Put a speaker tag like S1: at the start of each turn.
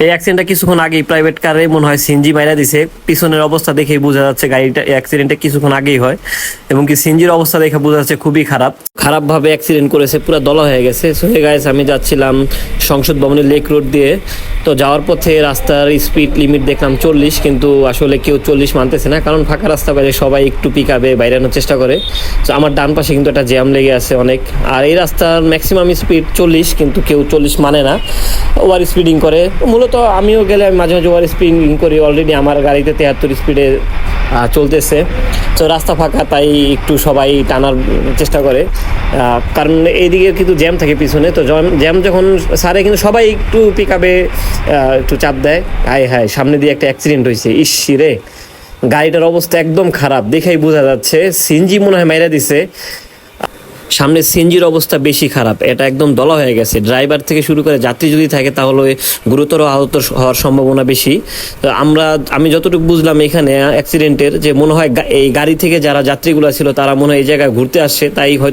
S1: এই অ্যাক্সিডেন্টটা কিছুক্ষণ আগেই প্রাইভেট কারে মনে হয় সিএনজি মাইরা দিছে। পিছনের অবস্থা দেখেই বোঝা যাচ্ছে গাড়িটা অ্যাক্সিডেন্টটা কিছুক্ষণ আগেই হয়, এবং কি সিএনজির অবস্থা দেখে বোঝা যাচ্ছে খুবই খারাপভাবে অ্যাক্সিডেন্ট করেছে, পুরো দলা হয়ে গেছে। সো হে গাইস, আমি যাচ্ছিলাম সংসদ ভবনের লেক রোড দিয়ে। তো যাওয়ার পথে রাস্তার স্পিড লিমিট দেখলাম 40, কিন্তু আসলে কেউ 40 মানতেছে না, কারণ ফাঁকা রাস্তা বাইরে সবাই একটু পিকআপে বাইরানোর চেষ্টা করে। তো আমার ডান পাশে কিন্তু একটা জ্যাম লেগে আছে অনেক। আর এই রাস্তার ম্যাক্সিমাম স্পিড 40, কিন্তু কেউ 40 মানে না, ওভার স্পিডিং করে। মূলত আমিও গেলে আমি মাঝে মাঝে ওভার স্পিডিং করি। অলরেডি আমার গাড়িতে 73 স্পিডে চলতেছে। তো রাস্তা ফাঁকা, তাই একটু সবাই টানার চেষ্টা করে, কারণ এইদিকে কিন্তু জ্যাম থাকে পিছনে। তো জ্যাম যখন সারে কিন্তু সবাই একটু পিকআপে একটু চাপ দেয়। হায় হায়, সামনে দিয়ে একটা অ্যাক্সিডেন্ট হয়েছে, ইস রে। গাড়িটার অবস্থা একদম খারাপ, দেখেই বোঝা যাচ্ছে সিএনজি মনে হয় মাইরা দিছে। সামনে সিএনজির অবস্থা বেশি খারাপ, এটা একদম দলা হয়ে গেছে। ড্রাইভার থেকে শুরু করে যাত্রী যদি থাকে তাহলে গুরুতর আহত হওয়ার সম্ভাবনা বেশি। তো আমি যতটুকু বুঝলাম এখানে অ্যাক্সিডেন্টের, যে মনে হয় এই গাড়ি থেকে যারা যাত্রীগুলো ছিল তারা মনে হয় এই জায়গায় ঘুরতে আসছে, তাই হয়তো